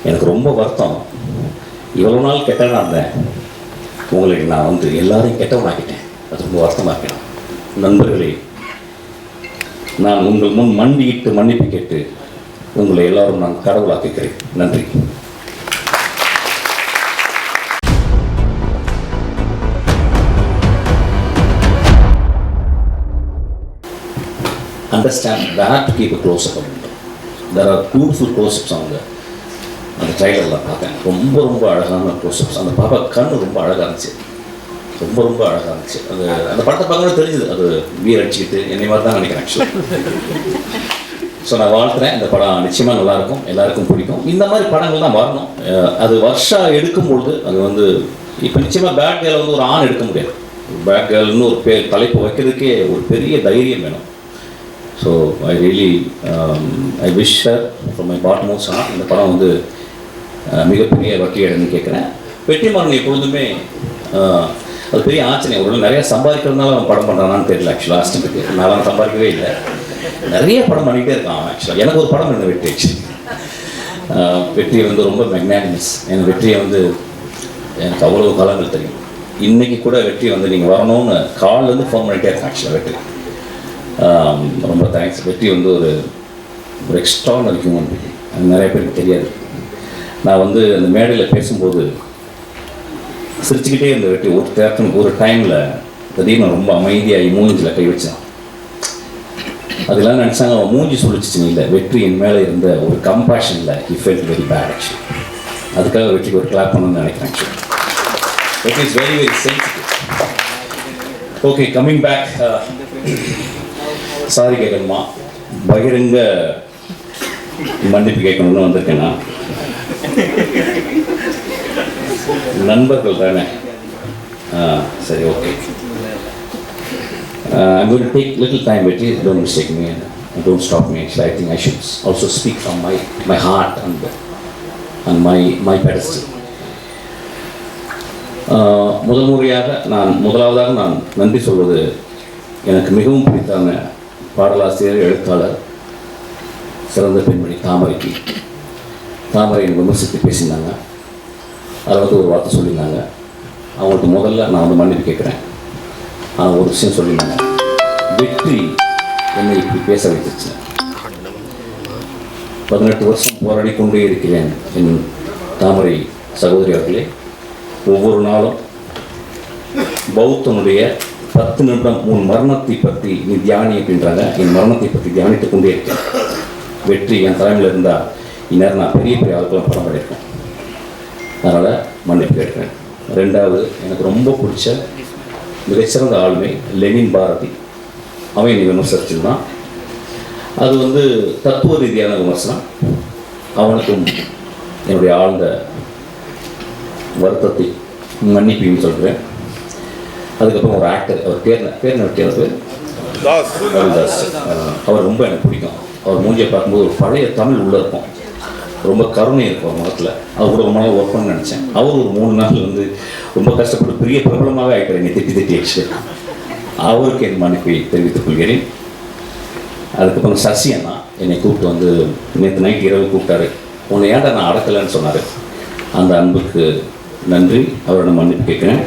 எனக்கு ரொம்ப வருத்தம். இவ்வளோ நாள் கெட்டவனாக இருந்தேன், உங்களுக்கு நான் வந்து எல்லாரையும் கெட்டவனாக்கிட்டேன். அது ரொம்ப வருத்தமாக இருக்கேன். நண்பர்களே, நான் உங்கள் முன் மண்டியிட்டு மன்னிப்பு கேட்டு உங்களை எல்லாரும் நான் கடவுளாக்குகிறேன். நன்றி. Understand that to keep a close-up on it. There are beautiful close-ups on அந்த ட்ரைலரில் பார்த்தேன். ரொம்ப ரொம்ப அழகான க்ளோஸ்அப்ஸ். அந்த பாப்பா கண்ணு ரொம்ப அழகாக இருந்துச்சு, ரொம்ப ரொம்ப அழகாக இருந்துச்சு. அது அந்த படத்தை பார்க்கணும் தெரிஞ்சுது, அது வீர் அடிச்சுக்கிட்டு என்னை மாதிரி தான் நினைக்கிறேன் ஆக்சுவலாக. ஸோ நான் வாழ்த்துறேன். இந்த படம் நிச்சயமாக நல்லாயிருக்கும், எல்லாருக்கும் பிடிக்கும். இந்த மாதிரி படங்கள் தான் வரணும். அது வருஷம் எடுக்கும்பொழுது அது வந்து இப்போ நிச்சயமாக பேட் கேர்ள் வந்து ஒரு ஆண் எடுக்க முடியாது. பேட் கேர்ள்னு ஒரு தலைப்பு வைக்கிறதுக்கே ஒரு பெரிய தைரியம் வேணும். So I really I wish her from my bottommost heart இந்த படம் வந்து மிகப்பெரிய வட்டி இடம்னு கேட்குறேன். வெற்றிமாறன் எப்பொழுதுமே அது பெரிய ஆச்சரியம். ஒரு நிறையா சம்பாதிக்கிறதுனால அவன் படம் பண்ணுறானான்னு தெரியல. ஆக்சுவலாக அஸ்டன்ட்டுக்கு நான் சம்பாதிக்கவே இல்லை, நிறைய படம் பண்ணிகிட்டே இருக்கான். ஆக்சுவலாக எனக்கு ஒரு படம் இருந்த வெற்றி ஆக்சுவலி. வெற்றியை வந்து ரொம்ப மெக்னானிமஸ். எனக்கு வெற்றியை வந்து எனக்கு அவ்வளோ காலங்கள் தெரியும். இன்றைக்கி கூட வெற்றி வந்து நீங்கள் வரணும்னு கால்லேருந்து ஃபோன் பண்ணிகிட்டே இருக்கேன். ஆக்சுவலாக வெற்றி ரொம்ப தேங்க்ஸ். வெற்றி வந்து ஒரு எக்ஸ்ட்ரானரி ஹியூமன் பீயிங். அது நிறைய பேருக்கு தெரியாது. நான் வந்து அந்த மேடையில் பேசும்போது சிரிச்சுக்கிட்டே இருந்த வெற்றி ஒரு டைமில் திடீர்னு ரொம்ப அமைதியாகி மூஞ்சில் கை வச்சான். அதெல்லாம் நினச்சாங்க அவன் மூஞ்சி சொல்லிச்சிச்சுன்னு இல்லை, வெற்றி என் மேலே இருந்த ஒரு கம்பேஷனில் he felt very bad actually. அதுக்காக வெற்றிக்கு ஒரு கிளாப் பண்ணணும்னு நினைக்கிறேன். ஆக்சுவலி வெற்றி is very very sensitive. Okay, coming back. Sorry கேட்கணுமா, பகிரங்க மன்னிப்பு கேட்கணும்னு வந்திருக்கேன்னா நண்பர்கள் தானே. சரி, okay. I'm going to take little time with you. Don't mistake me and don't stop me. Actually, I think I should also speak from my heart and my pedestal. முதலாவதாக நான் நன்றி சொல்வது எனக்கு மிகவும் பிடித்தான பாடலாசிரியர், எழுத்தாளர், சிறந்த பெண்மணி தாமரை விமர்சித்து பேசினாங்க. அதை வந்து ஒரு வார்த்தை சொல்லியிருந்தாங்க. அவங்களுக்கு முதல்ல நான் வந்து மன்னிப்பு கேட்குறேன். ஒரு விஷயம் சொல்லியிருந்தாங்க, வெற்றி என்னை இப்படி பேச வைத்துச்சு. 18 வருஷம் போராடி கொண்டே இருக்கிறேன் என் தாமரை சகோதரி அவர்களே. ஒவ்வொரு நாளும் பௌத்தனுடைய 10 நிமிடம் உன் மரணத்தை பற்றி நீ தியானி அப்படின்றாங்க. என் மரணத்தை பற்றி தியானித்துக் கொண்டே இருக்கேன். வெற்றி என் தலைமையில் இருந்தால் இந்நேரம் நான் பெரிய பெரிய ஆட்களும் படம் பண்ணியிருக்கேன். அதனால் மன்னிப்பு கேட்கிறேன். ரெண்டாவது, எனக்கு ரொம்ப பிடிச்ச மிகச்சிறந்த ஆளுமை லெனின் பாரதி. அவன் நீ விமர்சிச்சுதான். அது வந்து தத்துவ ரீதியான விமர்சனம். அவனுக்கும் என்னுடைய ஆழ்ந்த வருத்தத்தை மன்னிப்பையும் சொல்கிறேன். அதுக்கப்புறம் ஒரு ஆக்டர், அவர் பேர் தாஸ். அவர் ரொம்ப எனக்கு பிடிக்கும். அவர் மூஞ்சியை பார்க்கும்போது ஒரு பழைய தமிழ் உள்ளே இருக்கும், ரொம்ப கருணை இருக்கும் அவர் முகத்தில். அவர் கூட ரொம்ப நாள் ஒர்க் பண்ண நினச்சேன். அவர் ஒரு 3 நாள் வந்து ரொம்ப கஷ்டப்பட்டு பெரிய பிரபலமாக ஆகிட்டார் என்னை திட்டி ஆக்சுவலி. அவருக்கு என் மன்னிப்பை தெரிவித்துக் கொள்கிறேன். அதுக்கப்புறம் சசி அண்ணா என்னை கூப்பிட்டு வந்து நேற்று நைட் இரவு கூப்பிட்டாரு. உன்னை ஏன்டா நான் அடக்கலைன்னு சொன்னார். அந்த அன்புக்கு நன்றி, அவரோட மன்னிப்பு கேட்குறேன்.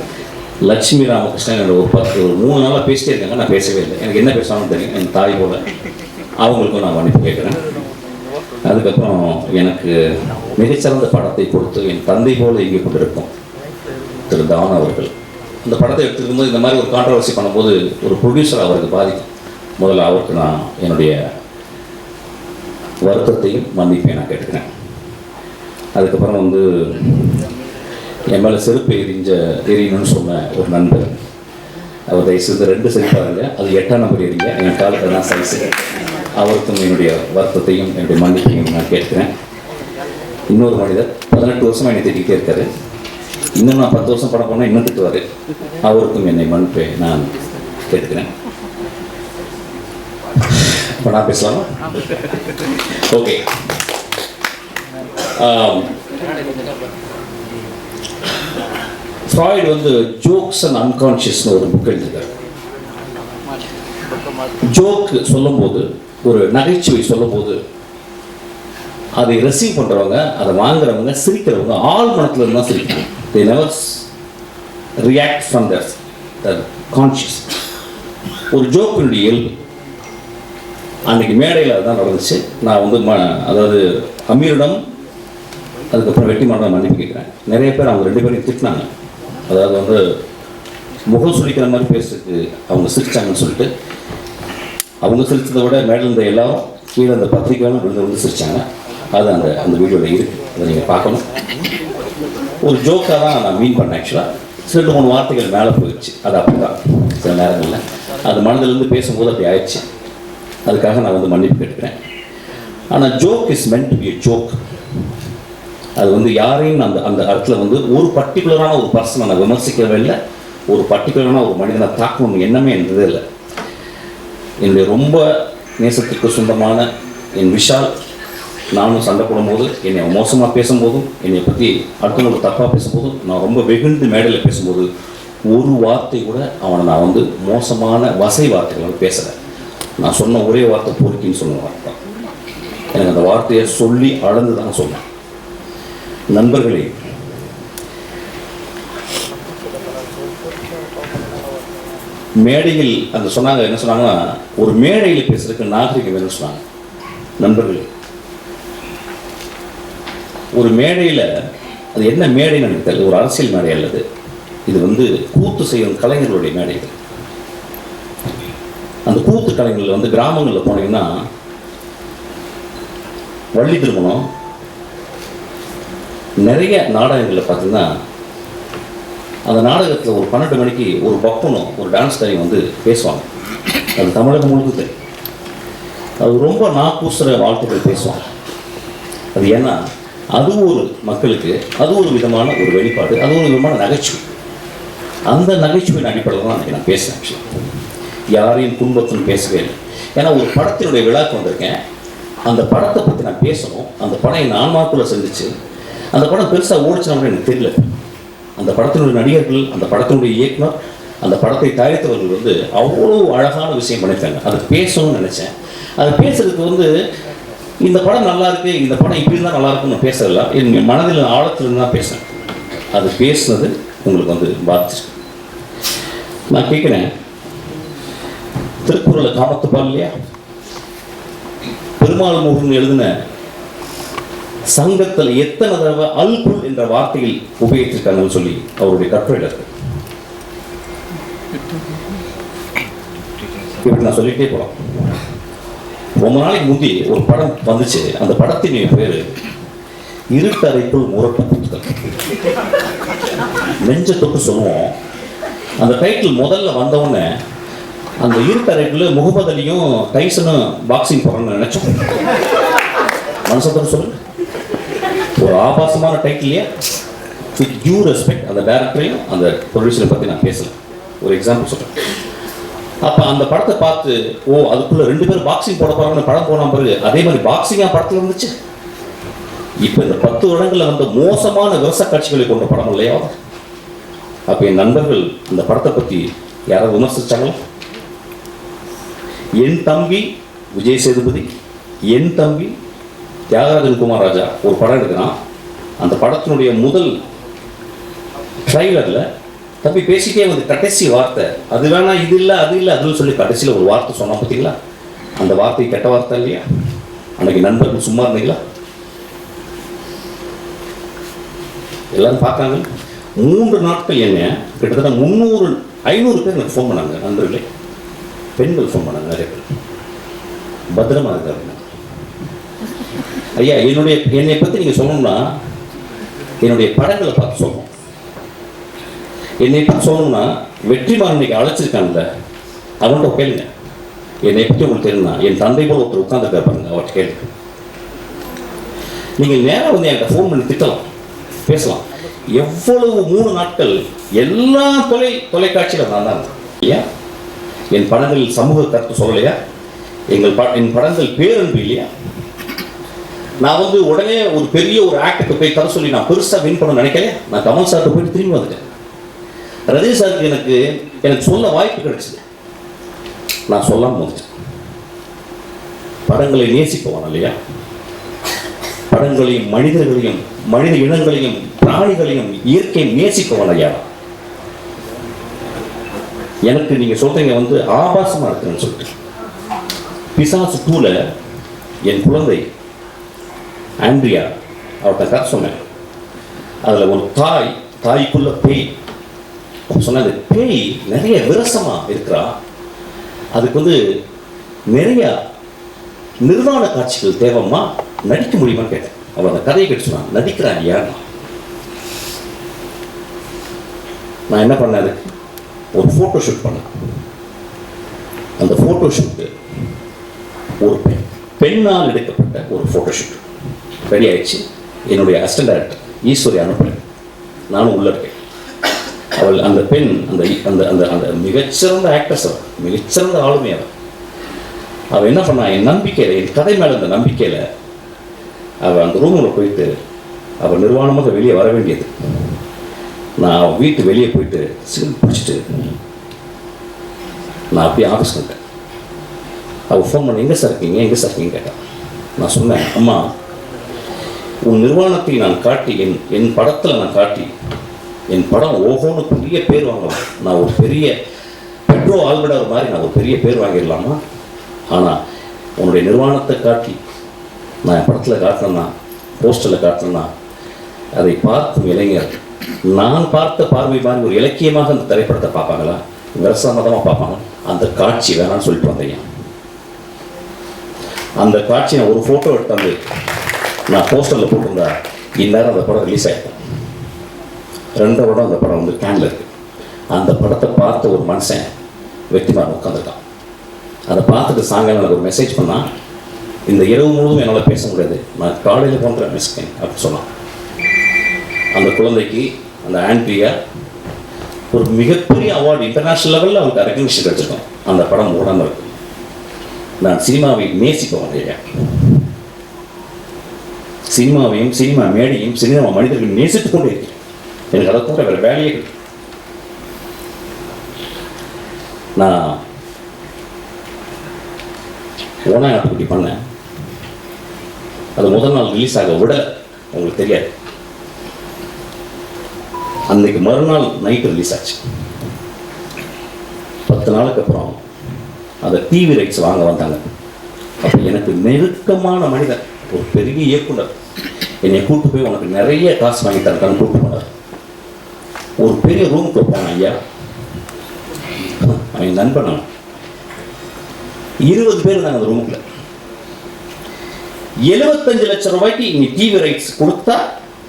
லட்சுமி ராமகிருஷ்ணன் என்னோட ஒரு 3 நாளாக பேசிட்டே இருக்காங்க, நான் பேசவே இல்லை. எனக்கு என்ன பேசணும்னு தெரியும், என் தாய் போல. அவங்களுக்கும் நான் மன்னிப்பு கேட்குறேன். அதுக்கப்புறம் எனக்கு மிகச்சிறந்த படத்தை கொடுத்து என் தந்தை போல இங்கே கொண்டிருக்கும் திரு தாவன் அவர்கள். இந்த படத்தை எடுத்துக்கும்போது இந்த மாதிரி ஒரு கான்ட்ரவர்சி பண்ணும்போது ஒரு ப்ரொடியூசர் அவருக்கு பாதிக்கும். முதல்ல அவருக்கு நான் என்னுடைய வருத்தத்தையும் மன்னிப்பையும் நான் கேட்டுக்கிறேன். அதுக்கப்புறம் வந்து என் மேலே செருப்பு எரியணும்னு சொன்ன ஒரு நண்பர், அவர் தயவுசெய்து 2 செருப்பாருங்க, அது 8ஆம் நம்பர் எரிங்க, என் காலத்தில் தான் சைஸு. அவருக்கும் என்னுடைய வருத்தத்தையும் என்னுடைய மன்னிப்பையும் நான் கேட்கிறேன். இன்னொரு மனிதர் 18 வருஷமாக என்னை திட்டிகிட்டே இருக்காரு. இன்னும் நான் 10 வருஷம் படம் போனால் இன்னும் திட்டுவார். அவருக்கும் என்னை மன்னிப்பை நான் கேட்கிறேன். இப்போ நான் பேசலாமா? ஓகே. ஃப்ராய்டு வந்து ஜோக்ஸ் அண்ட் அன்கான்ஷியஸ்னு ஒரு புக் எழுதியிருக்காரு. ஜோக்கு சொல்லும்போது, ஒரு நகைச்சுவை சொல்லும்போது அதை ரிசீவ் பண்ணுறவங்க, அதை வாங்குறவங்க, சிரிக்கிறவங்க ஆள் மனத்தில் இருந்தால் சிரிக்கிறாங்க. they never react from their conscious. ஒரு ஜோக்கினுடைய இயல்பு அன்றைக்கி மேடையில் அதுதான் நடந்துச்சு. நான் வந்து அதாவது அமீரிடம் அதுக்கப்புறம் வெற்றிமாறன் மன்னிப்பு கேட்குறேன். நிறைய பேர் அவங்க 2 பேரையும் திட்டினாங்க. அதாவது வந்து முகம் சுழிக்கிற மாதிரி பேசுறதுக்கு அவங்க சிரிச்சாங்கன்னு சொல்லிட்டு, அவங்க சிரிச்சதை விட மேலே இருந்த எல்லாரும் கீழே அந்த பத்திரிக்கையாலும் விழுந்து சிரித்தாங்க. அது அந்த வீடியோவில் இருக்குது, அதை நீங்கள் பார்க்கணும். ஒரு ஜோக்காக தான் நான் மீன் பண்ணேன். ஆக்சுவலாக 2-3 வார்த்தைகள் மேலே போயிடுச்சு. அது அப்படி தான் சில நேரங்களில் அது மனதிலிருந்து பேசும்போது அப்படி ஆயிடுச்சு. அதுக்காக நான் வந்து மன்னிப்பு கேட்டுக்கிறேன். ஆனால் joke is meant to be a joke. அது வந்து யாரையும் அந்த இடத்துல வந்து ஒரு பர்டிகுலரான ஒரு பர்சனை நான் விமர்சிக்கவே இல்லை, ஒரு பர்டிகுலரான ஒரு மனிதனை தாக்கணும் எண்ணமே இருந்ததே இல்லை. என்னுடைய ரொம்ப நேசத்துக்கு சொந்தமான என் விஷால் நானும் சண்டை போடும்போது, என்னை மோசமாக பேசும்போதும், என்னை பற்றி அடுத்தவங்களுக்கு தப்பாக பேசும்போதும், நான் ரொம்ப வெகுண்டு மேடையில் பேசும்போது ஒரு வார்த்தை கூட அவனை நான் வந்து மோசமான வசை வார்த்தைகள் பேசுகிறேன். நான் சொன்ன ஒரே வார்த்தை பொறுக்கின்னு சொன்ன வார்த்தை. எனக்கு அந்த வார்த்தையை சொல்லி அளந்து தான் சொன்னேன். நண்பர்களே, மேடையில் அந்த சொன்னாங்க, என்ன சொன்னாங்கன்னா, ஒரு மேடையில் பேசுறதுக்கு நாகரிகம் வேணும்னு சொன்னாங்க. நண்பர்களே, ஒரு மேடையில், அது என்ன மேடைன்னு எனக்கு தெரியல, ஒரு அரசியல் மேடை அல்லது இது வந்து கூத்து செய்யும் கலைஞர்களுடைய மேடைகள். அந்த கூத்து கலைஞர்கள் வந்து கிராமங்களில் போனீங்கன்னா வள்ளி திருமணம் நிறைய நாடகங்களில் பார்த்தீங்கன்னா, அந்த நாடகத்தில் ஒரு 12 மணிக்கு ஒரு பப்பனும் ஒரு டான்ஸ் காரியம் வந்து பேசுவாங்க. அது தமிழகம் முழுக்க தெரியும். அது ரொம்ப நாக்கூசுற வாழ்த்துக்கள் பேசுவாங்க. அது ஏன்னா அது ஒரு மக்களுக்கு அது ஒரு விதமான ஒரு வெளிப்பாடு, அது ஒரு விதமான நகைச்சுவை. அந்த நகைச்சுவையின் அடிப்படையில் தான் அன்றைக்கி நான் பேசுகிறேன். யாரையும் துன்பத்துன்னு பேசவே இல்லை. ஏன்னா ஒரு படத்தினுடைய விழாக்கு வந்திருக்கேன். அந்த படத்தை பற்றி நான் பேசணும். அந்த படம் என் ஆன்மாக்குள்ளே செஞ்சிச்சு. அந்த படம் பெருசாக ஓடிச்சுனா எனக்கு தெரியல. அந்த படத்தினுடைய நடிகர்கள், அந்த படத்தினுடைய இயக்குனர், அந்த படத்தை தயாரித்தவர்கள் வந்து அவ்வளோ அழகான விஷயம் பண்ணிட்டாங்க. அதை பேசணும்னு நினச்சேன். அதை பேசுறதுக்கு வந்து இந்த படம் நல்லா இருக்குது, இந்த படம் இப்படி இருந்தால் நல்லா இருக்குன்னு பேசுறதில்ல, என் மனதில் ஆழத்திலிருந்து தான் பேசுகிறேன். அது பேசுனது உங்களுக்கு வந்து பாதிச்சிருக்கு. நான் கேட்குறேன், திருக்குறளை காமத்துப்பால் இல்லையா, பெருமாள் முருகன் எழுதின சங்கத்தில் எத்தனை தடவை அல்குல் என்ற வார்த்தையில் உபயோகிச்சிருக்காங்கன்னு சொல்லி அவருடைய கட்டுரையில் இருக்கு. இப்படி நான் சொல்லிட்டே போகலாம். ரொம்ப நாளைக்கு முந்தி ஒரு படம் வந்துச்சு. அந்த படத்தின் பேர் இருட்டறைக்குள் முரட்டு புத்தகம். நெஞ்ச தொட்டு சொல்லுவோம். அந்த டைட்டில் முதல்ல வந்தவுடனே அந்த இருட்டறைக்குள்ள முகமது அலியும் டைசனும் பாக்ஸிங் போறோம்னு நினைச்சோம். மனசத்தோடு சொல்லுங்க. ஒரு ஆபாசமான டைட்டில்லையே வித் டியூ ரெஸ்பெக்ட் அந்த டைரக்டரையும் அந்த ப்ரொடியூசரை பற்றி நான் பேசலாம். ஒரு எக்ஸாம்பிள் சொல்கிறேன். அப்போ அந்த படத்தை பார்த்து, ஓ அதுக்குள்ளே 2 பேர் பாக்ஸிங் போட போகிறாங்கன்னு படம் போன பிறகு அதே மாதிரி பாக்ஸிங்காக படத்தில் இருந்துச்சு. இப்போ இந்த 10 வருடங்களில் வந்து மோசமான விவசாய காட்சிகளை கொண்ட படம் இல்லையா? அப்போ என் நண்பர்கள் அந்த படத்தை பற்றி யாராவது விமர்சிச்சாங்களோ? என் தம்பி விஜய் சேதுபதி, என் தம்பி தியாகராஜன் குமாராஜா ஒரு படம் எடுக்கிறான். அந்த படத்தினுடைய முதல் ட்ரைலரில் தம்பி பேசிட்டே வந்து கடைசி வார்த்தை, அது வேணா இது இல்லை அது இல்லை அதுன்னு சொல்லி கடைசியில் ஒரு வார்த்தை சொன்னா பார்த்தீங்களா? அந்த வார்த்தை கெட்ட வார்த்தை இல்லையா? அன்னைக்கு நண்பர்கள் சும்மா இருந்தீங்களா? எல்லாரும் பார்க்காங்க. 3 நாட்கள் என்ன கிட்டத்தட்ட 300-500 பேர் எனக்கு ஃபோன் பண்ணாங்க. நண்பர்களே, பெண்கள் ஃபோன் பண்ணாங்க. நிறைய பேர் பத்திரமா இருக்காங்க. ஐயா, என்னை பற்றி நீங்கள் சொல்லணும்னா என்னுடைய படங்களை பார்த்து சொல்லணும். என்னை பற்றி சொல்லணும்னா வெற்றிமாறன் இன்னைக்கு அழைச்சிருக்காங்கல்ல, அவன்கிட்ட கேளுங்க. என்னை பற்றி உங்களுக்கு தெரியும்னா என் தந்தை போல் ஒருத்தர் உட்காந்துருக்காரு பாருங்க, அவர்கிட்ட கேளுங்க. நீங்கள் நேராக வந்து என்கிட்ட ஃபோன் பண்ணி திட்டலாம், பேசலாம். எவ்வளவு 3 நாட்கள் எல்லா தொலைக்காட்சியில் நான் தான் இல்லையா? என் படங்கள் சமூக கருத்து சொல்லலையா? என் படங்கள் பேரன்பு இல்லையா? நான் வந்து உடனே ஒரு பெரிய ஒரு ஆக்டுக்கு போய் தர சொல்லி நான் பெருசாக வின் பண்ண நினைக்கல. நான் கமல் சார்கிட்ட போயிட்டு திரும்பி வந்துட்டேன். ரஜினி சாருக்கு எனக்கு சொல்ல வாய்ப்பு கிடைச்சிது. நான் சொல்லாமல் வந்துட்டேன். படங்களை நேசிப்போம் இல்லையா? படங்களையும் மனிதர்களையும் மனித இனங்களையும் பிராணிகளையும் இயற்கை நேசிப்பவன் ஐயா. எனக்கு நீங்க சொல்றீங்க வந்து ஆபாசமா இருக்குன்னு சொல்லிட்டு. பிசாசு 2ல என் குழந்தை ஆண்ட்ரியா அவர்கிட்ட கதை சொன்னேன். அதுல ஒரு தாய்க்குள்ள பேய் சொன்ன, அந்த பேய் நிறைய விரசமா இருக்கிறா, அதுக்கு வந்து நிறைய நிர்வாண காட்சிகள் தேவைம்மா, நடிக்க முடியுமான்னு கேட்டேன். அவள் அந்த கதையை கேட்டு சொன்னான், நடிக்கிறான் ஐயா. நான் என்ன பண்ணேன், அதுக்கு ஒரு ஃபோட்டோ ஷூட் பண்ணேன். அந்த ஃபோட்டோ ஷூட்டு ஒரு பெண்ணால் எடுக்கப்பட்ட ஒரு ஃபோட்டோ ஷூட் ரெடி ஆயிடுச்சு. என்னுடைய அசிஸ்டன்ட் டைரக்டர் ஈஸ்வரி அனுப்புறேன், நானும் உள்ள இருக்கேன். அவள் அந்த பெண் அந்த அந்த அந்த அந்த மிகச்சிறந்த ஆக்ட்ரஸ், அவள் மிகச்சிறந்த ஆளுமை. அவள் என்ன பண்ணா, என் நம்பிக்கையில், என் கதை மேலே அந்த நம்பிக்கையில் அவள் அந்த ரூமில் போயிட்டு அவள் நிர்வாணமாக வெளியே வர வேண்டியது. நான் வீட்டு வெளியே போயிட்டு சிகரெட் பிடிச்சிட்டு நான் அப்படியே ஆஃபீஸ் வந்துட்டேன். அவள் ஃபோன் பண்ணி, எங்கே சார் இருக்கீங்க கேட்டான். நான் சொன்னேன், அம்மா உன் நிர்வாணத்தை நான் காட்டி, என் படத்தில் நான் காட்டி, என் படம் ஓஹோன்னு பெரிய பேர் வாங்கலாம், நான் ஒரு பெரிய பெட்ரோ ஆல்விடார் மாதிரி நான் ஒரு பெரிய பேர் வாங்கிடலாமா? ஆனால் உன்னுடைய நிர்வாணத்தை காட்டி நான் என் படத்தில் காட்டினேன்னா, போஸ்டரில் காட்டினேன்னா, அதை பார்க்கும் இளைஞர் நான் பார்த்த பார்வை மாதிரி ஒரு இலக்கியமாக அந்த திரைப்படத்தை பார்ப்பாங்களா, விரசமதமாக பார்ப்பாங்க? அந்த காட்சி வேணான்னு சொல்லிட்டு வந்தேன். அந்த காட்சி நான் ஒரு ஃபோட்டோ எடுத்தாந்து நான் போஸ்டரில் போட்டிருந்தா இந்நேரம் அந்த படம் ரிலீஸ் ஆகிட்டேன். 2 படம் அந்த படம் வந்து கேனில் இருக்குது. அந்த படத்தை பார்த்த ஒரு மனுஷன் வெற்றிமாறன் உட்காந்துருக்கான். அதை பார்த்துட்டு சாயங்காலம் எனக்கு ஒரு மெசேஜ் பண்ணால், இந்த இரவு முழுவதும் என்னால் பேச முடியாது, நான் காலையில் போன்ற மிஸ்கேன் அப்படின்னு சொன்னான். அந்த குழந்தைக்கு, அந்த ஆண்ட்ரியா, ஒரு மிகப்பெரிய அவார்டு இன்டர்நேஷ்னல் லெவலில் அவருக்கு ரெகக்னிஷன் கிடைச்சிருக்கோம். அந்த படம் ஓடாமல் இருக்கு. நான் சினிமாவை நேசிப்பேன் ஐயா. சினிமாவையும் சினிமா மேடையும் சினிமா மனிதர்கள் நேசித்துக் கொண்டே இருக்கிறேன். எனக்கு அதை தவிர வேறு வேலையே. நான் ஓனாயாட்டுக்குட்டி பண்ணேன். அது முதல் நாள் ரிலீஸ் ஆக விட உங்களுக்கு தெரியாது. அன்னைக்கு மறுநாள் நைட்டு ரிலீஸ் ஆச்சு. 10 நாளுக்கு அப்புறம் அந்த டிவி ரைட்ஸ் வாங்க வந்தாங்க. அப்போ எனக்கு நெருக்கமான மனிதன், ஒரு பெரிய இயக்குனர் என்னை கூப்பிட்டு போய் உனக்கு நிறைய காசு வாங்கி தரக்கான்னு கூப்பிட்டு போனார். ஒரு பெரிய ரூமுக்கு போனேன் ஐயா. அவன் நண்பன் 20 பேர் இருந்தாங்க அந்த ரூமுக்குள்ள. 75 லட்சம் ரூபாய்க்கு நீ டிவி ரைட்ஸ் கொடுத்தா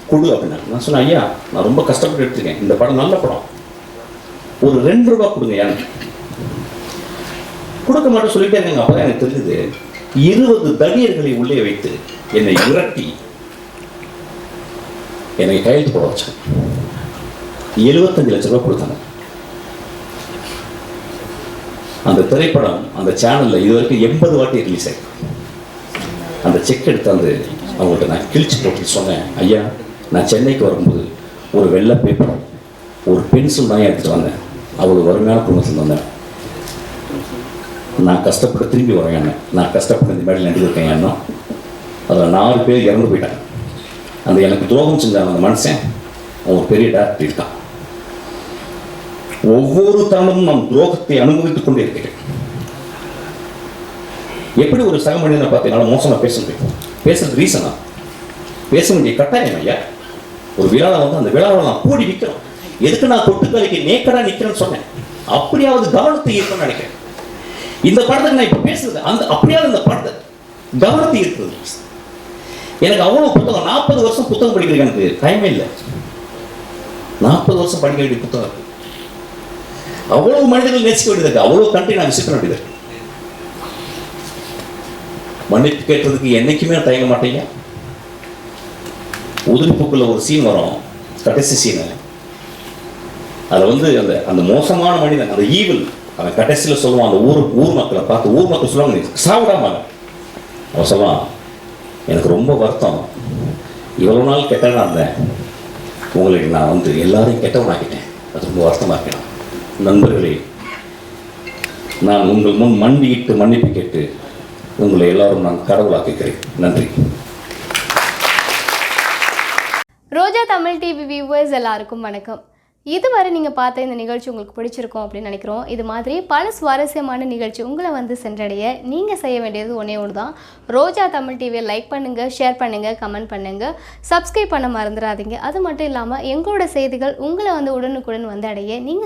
கொடு அப்படின்னா. நான் சொன்னேன், ஐயா நான் ரொம்ப கஷ்டப்பட்டு எடுத்துருக்கேன், இந்த படம் நல்ல படம், ஒரு 2 ரூபா கொடுங்க. எனக்கு கொடுக்க மாட்டேன் சொல்லிட்டே இருக்காங்க. அப்போ எனக்கு தெரிஞ்சது 20 தடியர்களை உள்ளே வைத்து என்னை விரட்டி என்னை கையெழுத்து போட வச்சாங்க. 75 லட்சம் ரூபாய் கொடுத்தாங்க. அந்த திரைப்படம் அந்த சேனலில் இது வரைக்கும் 80 வாட்டி ரிலீஸ் ஆகிருக்கு. அந்த செக் எடுத்து அந்த அவங்கள்ட்ட நான் கிழிச்சு போட்டு சொன்னேன், ஐயா நான் சென்னைக்கு வரும்போது ஒரு வெள்ளை பேப்பர், ஒரு பென்சில் தான் எடுத்துகிட்டு வந்தேன், அவ்வளோ வறுமையான குடும்பத்தில் வந்தேன், நான் கஷ்டப்பட்டு திரும்பி வரேன், நான் கஷ்டப்பட்டு இந்த மேடையில் நடிச்சிருக்கேன் ஏன்னா அதில் 4 பேர் இறந்து போயிட்டாங்க. அந்த எனக்கு துரோகம் செஞ்சாங்க அந்த மனுஷன், அவன் ஒரு பெரிய டாக்டர் இருக்கான். ஒவ்வொரு தருணமும் நான் துரோகத்தை அனுபவித்துக் கொண்டே இருக்கிறேன். எப்படி ஒரு சக மனிதனை பார்த்து என்னால் மோசமாக பேச முடியும்? பேசுறது ரீசனா? பேச வேண்டிய கட்டாயம் ஐயா. ஒரு விழாவை வந்து அந்த விழாவை நான் கூடி நிற்கிறோம். எதுக்கு நான் கொட்டுக்கலைக்கு நேக்கடா நிற்கிறேன்னு சொன்னேன். அப்படியாவது கவனத்தை ஈர்க்கணும்னு நினைக்கிறேன். இந்த படத்துக்கு நான் இப்போ பேசுறது அந்த அப்படியாவது இந்த படத்தை கவனத்தை ஈர்க்கிறது. எனக்கு அவ்வளோ புத்தகம், 40 வருஷம் புத்தகம் படிக்கிறதுக்கு எனக்கு டைமே இல்லை. 40 வருஷம் படிக்க வேண்டிய புத்தகம் இருக்கு. அவ்வளவு மனிதர்கள் நேசிக்க வேண்டியது இருக்கு. அவ்வளோ கண்ட்ரி நான் விசிட் பண்ண வேண்டியது இருக்கு. மன்னிப்பு கேட்கறதுக்கு என்னைக்குமே தயங்க மாட்டேங்க. உதிரிப்புக்குள்ள ஒரு சீன் வரும், கடைசி சீனு. அதில் வந்து அந்த அந்த மோசமான மனிதன், அந்த ஈவில், அவன் கடைசியில் சொல்லுவான், அந்த ஊர் மக்களை பார்த்து ஊர் மக்கள் சொல்லுவாங்க, நீ சாவிடாம. அவன் சொல்லுவான், எனக்கு ரொம்ப வருத்தம், இவ்வளோ நாள் கெட்டவனாக இருந்தேன், உங்களுக்கு நான் வந்து எல்லாரையும் கெட்டவனாக்கிட்டேன், அது ரொம்ப வருத்தமாக இருக்கேன். நண்பர்களே, நான் உங்கள் முன் மண்டியிட்டு மன்னிப்பு கேட்டு உங்களை எல்லாரும் நான் கடவுளாக்குகிறேன். நன்றி. ரோஜா தமிழ் டிவி வியூவர்ஸ் எல்லாருக்கும் வணக்கம். இதுவரை நீங்கள் பார்த்த இந்த நிகழ்ச்சி உங்களுக்கு பிடிச்சிருக்கும் அப்படின்னு நினைக்கிறோம். இது மாதிரி பல சுவாரஸ்யமான நிகழ்ச்சி உங்களை வந்து சென்றடைய நீங்கள் செய்ய வேண்டியது ஒன்றே ஒன்று தான். ரோஜா தமிழ் டிவியை லைக் பண்ணுங்கள், ஷேர் பண்ணுங்கள், கமெண்ட் பண்ணுங்கள், சப்ஸ்கிரைப் பண்ண மறந்துடாதீங்க. அது மட்டும் இல்லாமல் எங்களோட செய்திகள் உங்களை வந்து உடனுக்குடன் வந்து அடைய நீங்கள்